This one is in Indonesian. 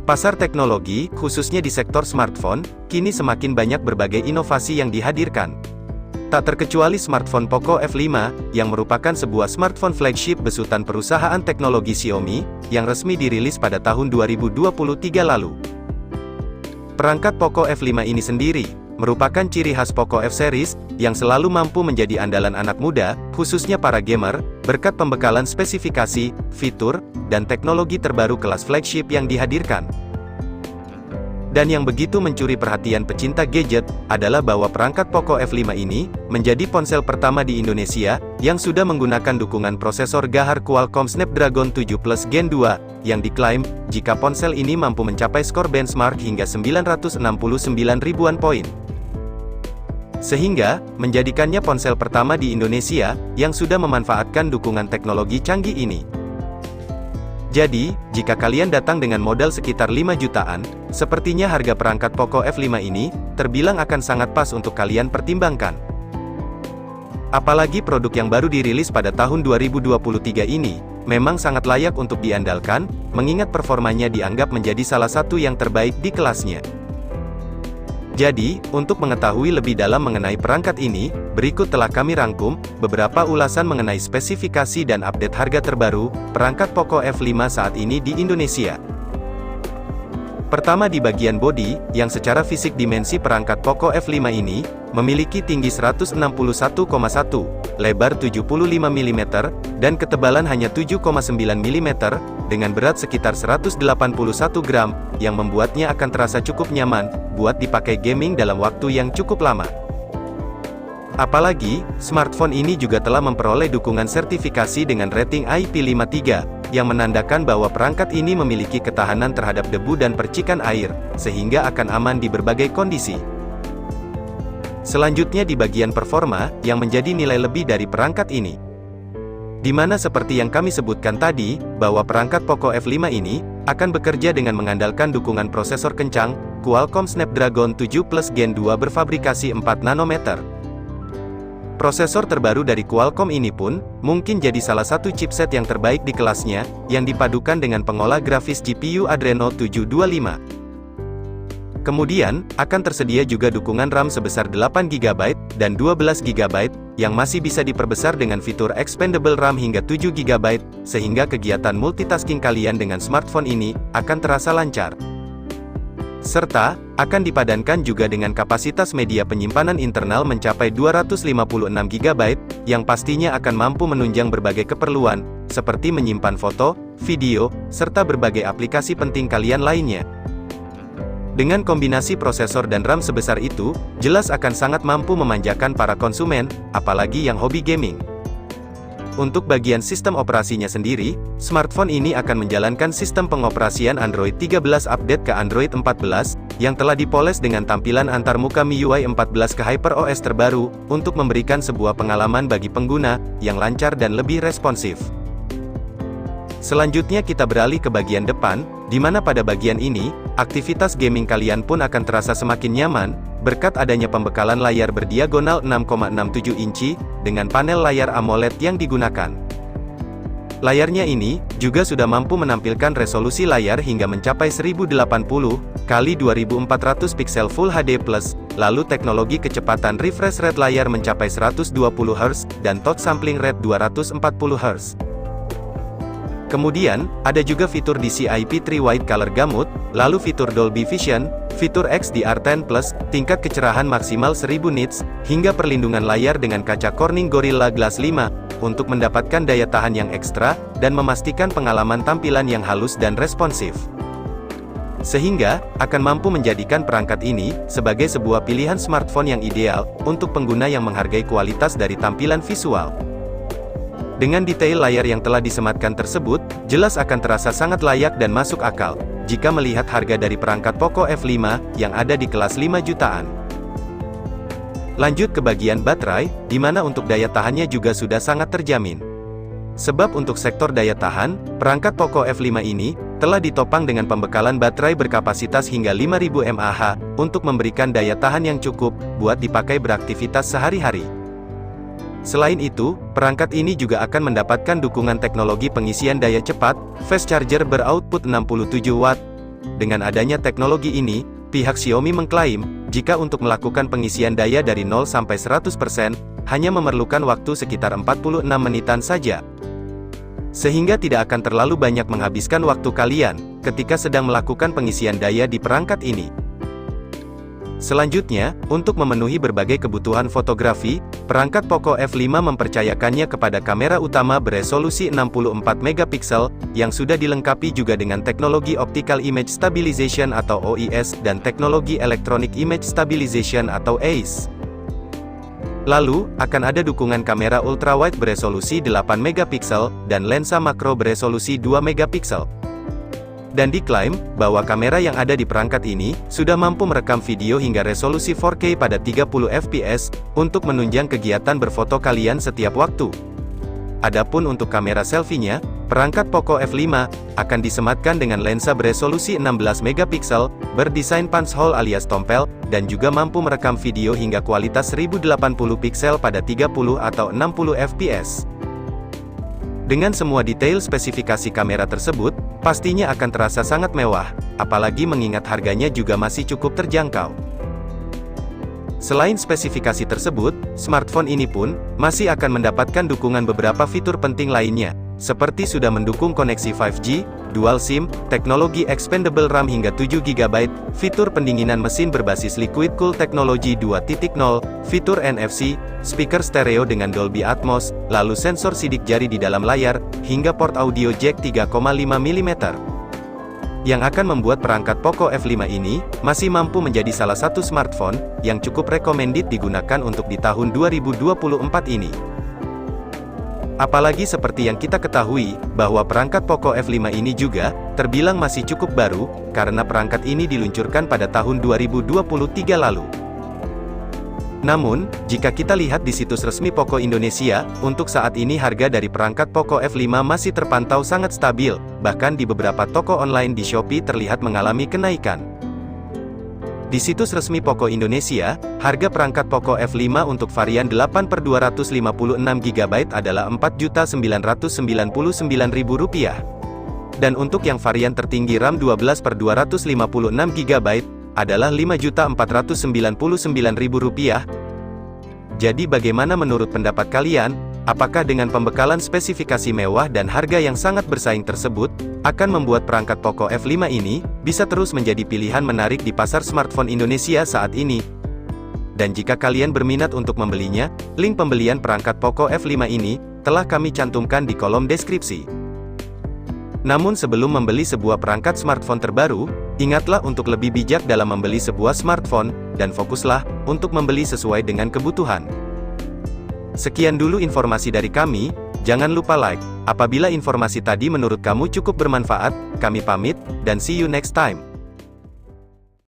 Pasar teknologi, khususnya di sektor smartphone, kini semakin banyak berbagai inovasi yang dihadirkan. Tak terkecuali smartphone Poco F5, yang merupakan sebuah smartphone flagship besutan perusahaan teknologi Xiaomi, yang resmi dirilis pada tahun 2023 lalu. Perangkat Poco F5 ini sendiri, merupakan ciri khas Poco F-series, yang selalu mampu menjadi andalan anak muda, khususnya para gamer, berkat pembekalan spesifikasi, fitur, dan teknologi terbaru kelas flagship yang dihadirkan. Dan yang begitu mencuri perhatian pecinta gadget, adalah bahwa perangkat Poco F5 ini, menjadi ponsel pertama di Indonesia, yang sudah menggunakan dukungan prosesor Gahar Qualcomm Snapdragon 7 Plus Gen 2, yang diklaim, jika ponsel ini mampu mencapai skor benchmark hingga 969 ribuan poin. Sehingga, menjadikannya ponsel pertama di Indonesia, yang sudah memanfaatkan dukungan teknologi canggih ini. Jadi, jika kalian datang dengan modal sekitar 5 jutaan, sepertinya harga perangkat Poco F5 ini, terbilang akan sangat pas untuk kalian pertimbangkan. Apalagi produk yang baru dirilis pada tahun 2023 ini, memang sangat layak untuk diandalkan, mengingat performanya dianggap menjadi salah satu yang terbaik di kelasnya. Jadi, untuk mengetahui lebih dalam mengenai perangkat ini, berikut telah kami rangkum, beberapa ulasan mengenai spesifikasi dan update harga terbaru, perangkat Poco F5 saat ini di Indonesia. Pertama di bagian bodi, yang secara fisik dimensi perangkat Poco F5 ini, memiliki tinggi 161,1, lebar 75 mm, dan ketebalan hanya 7,9 mm, dengan berat sekitar 181 gram, yang membuatnya akan terasa cukup nyaman, buat dipakai gaming dalam waktu yang cukup lama. Apalagi, smartphone ini juga telah memperoleh dukungan sertifikasi dengan rating IP53, yang menandakan bahwa perangkat ini memiliki ketahanan terhadap debu dan percikan air, sehingga akan aman di berbagai kondisi. Selanjutnya di bagian performa, yang menjadi nilai lebih dari perangkat ini. Di mana seperti yang kami sebutkan tadi, bahwa perangkat Poco F5 ini, akan bekerja dengan mengandalkan dukungan prosesor kencang, Qualcomm Snapdragon 7 Plus Gen 2 berfabrikasi 4 nanometer. Prosesor terbaru dari Qualcomm ini pun, mungkin jadi salah satu chipset yang terbaik di kelasnya, yang dipadukan dengan pengolah grafis GPU Adreno 725. Kemudian, akan tersedia juga dukungan RAM sebesar 8 GB, dan 12 GB, yang masih bisa diperbesar dengan fitur Expandable RAM hingga 7 GB, sehingga kegiatan multitasking kalian dengan smartphone ini, akan terasa lancar. Serta, akan dipadankan juga dengan kapasitas media penyimpanan internal mencapai 256 GB, yang pastinya akan mampu menunjang berbagai keperluan, seperti menyimpan foto, video, serta berbagai aplikasi penting kalian lainnya. Dengan kombinasi prosesor dan RAM sebesar itu, jelas akan sangat mampu memanjakan para konsumen, apalagi yang hobi gaming. Untuk bagian sistem operasinya sendiri, smartphone ini akan menjalankan sistem pengoperasian Android 13 update ke Android 14, yang telah dipoles dengan tampilan antarmuka MIUI 14 ke HyperOS terbaru, untuk memberikan sebuah pengalaman bagi pengguna, yang lancar dan lebih responsif. Selanjutnya kita beralih ke bagian depan, di mana pada bagian ini, aktivitas gaming kalian pun akan terasa semakin nyaman, berkat adanya pembekalan layar berdiagonal 6,67 inci, dengan panel layar AMOLED yang digunakan. Layarnya ini, juga sudah mampu menampilkan resolusi layar hingga mencapai 1080 x 2400 pixel Full HD+, lalu teknologi kecepatan refresh rate layar mencapai 120 Hz, dan touch sampling rate 240 Hz. Kemudian, ada juga fitur DCI-P3 Wide Color Gamut, lalu fitur Dolby Vision, fitur XDR10+, tingkat kecerahan maksimal 1000 nits, hingga perlindungan layar dengan kaca Corning Gorilla Glass 5, untuk mendapatkan daya tahan yang ekstra, dan memastikan pengalaman tampilan yang halus dan responsif. Sehingga, akan mampu menjadikan perangkat ini, sebagai sebuah pilihan smartphone yang ideal, untuk pengguna yang menghargai kualitas dari tampilan visual. Dengan detail layar yang telah disematkan tersebut, jelas akan terasa sangat layak dan masuk akal, jika melihat harga dari perangkat Poco F5, yang ada di kelas 5 jutaan. Lanjut ke bagian baterai, di mana untuk daya tahannya juga sudah sangat terjamin. Sebab untuk sektor daya tahan, perangkat Poco F5 ini, telah ditopang dengan pembekalan baterai berkapasitas hingga 5000 mAh, untuk memberikan daya tahan yang cukup, buat dipakai beraktivitas sehari-hari. Selain itu, perangkat ini juga akan mendapatkan dukungan teknologi pengisian daya cepat, fast charger beroutput 67 Watt, dengan adanya teknologi ini, pihak Xiaomi mengklaim, jika untuk melakukan pengisian daya dari 0 sampai 100%, hanya memerlukan waktu sekitar 46 menitan saja. Sehingga tidak akan terlalu banyak menghabiskan waktu kalian, ketika sedang melakukan pengisian daya di perangkat ini. Selanjutnya, untuk memenuhi berbagai kebutuhan fotografi, perangkat Poco F5 mempercayakannya kepada kamera utama beresolusi 64 megapiksel, yang sudah dilengkapi juga dengan teknologi Optical Image Stabilization atau OIS dan teknologi Electronic Image Stabilization atau EIS. Lalu, akan ada dukungan kamera ultrawide beresolusi 8 megapiksel, dan lensa makro beresolusi 2 megapiksel. Dan diklaim, bahwa kamera yang ada di perangkat ini, sudah mampu merekam video hingga resolusi 4K pada 30 fps, untuk menunjang kegiatan berfoto kalian setiap waktu. Adapun untuk kamera selfie-nya, perangkat Poco F5, akan disematkan dengan lensa beresolusi 16 megapiksel, berdesain punch hole alias tompel, dan juga mampu merekam video hingga kualitas 1080 piksel pada 30 atau 60 fps. Dengan semua detail spesifikasi kamera tersebut, pastinya akan terasa sangat mewah, apalagi mengingat harganya juga masih cukup terjangkau. Selain spesifikasi tersebut, smartphone ini pun masih akan mendapatkan dukungan beberapa fitur penting lainnya, seperti sudah mendukung koneksi 5G, dual SIM, teknologi expandable RAM hingga 7 GB, fitur pendinginan mesin berbasis liquid cool teknologi 2.0, fitur NFC, speaker stereo dengan Dolby Atmos, lalu sensor sidik jari di dalam layar, hingga port audio jack 3,5 mm. Yang akan membuat perangkat Poco F5 ini, masih mampu menjadi salah satu smartphone, yang cukup recommended digunakan untuk di tahun 2024 ini. Apalagi seperti yang kita ketahui, bahwa perangkat Poco F5 ini juga, terbilang masih cukup baru, karena perangkat ini diluncurkan pada tahun 2023 lalu. Namun, jika kita lihat di situs resmi Poco Indonesia, untuk saat ini harga dari perangkat Poco F5 masih terpantau sangat stabil, bahkan di beberapa toko online di Shopee terlihat mengalami kenaikan. Di situs resmi Poco Indonesia, harga perangkat Poco F5 untuk varian 8/256GB adalah Rp4.999.000. Dan untuk yang varian tertinggi RAM 12/256GB, adalah Rp5.499.000. Jadi bagaimana menurut pendapat kalian? Apakah dengan pembekalan spesifikasi mewah dan harga yang sangat bersaing tersebut, akan membuat perangkat Poco F5 ini, bisa terus menjadi pilihan menarik di pasar smartphone Indonesia saat ini? Dan jika kalian berminat untuk membelinya, link pembelian perangkat Poco F5 ini, telah kami cantumkan di kolom deskripsi. Namun sebelum membeli sebuah perangkat smartphone terbaru, ingatlah untuk lebih bijak dalam membeli sebuah smartphone, dan fokuslah, untuk membeli sesuai dengan kebutuhan. Sekian dulu informasi dari kami, jangan lupa like. Apabila informasi tadi menurut kamu cukup bermanfaat, kami pamit, dan see you next time.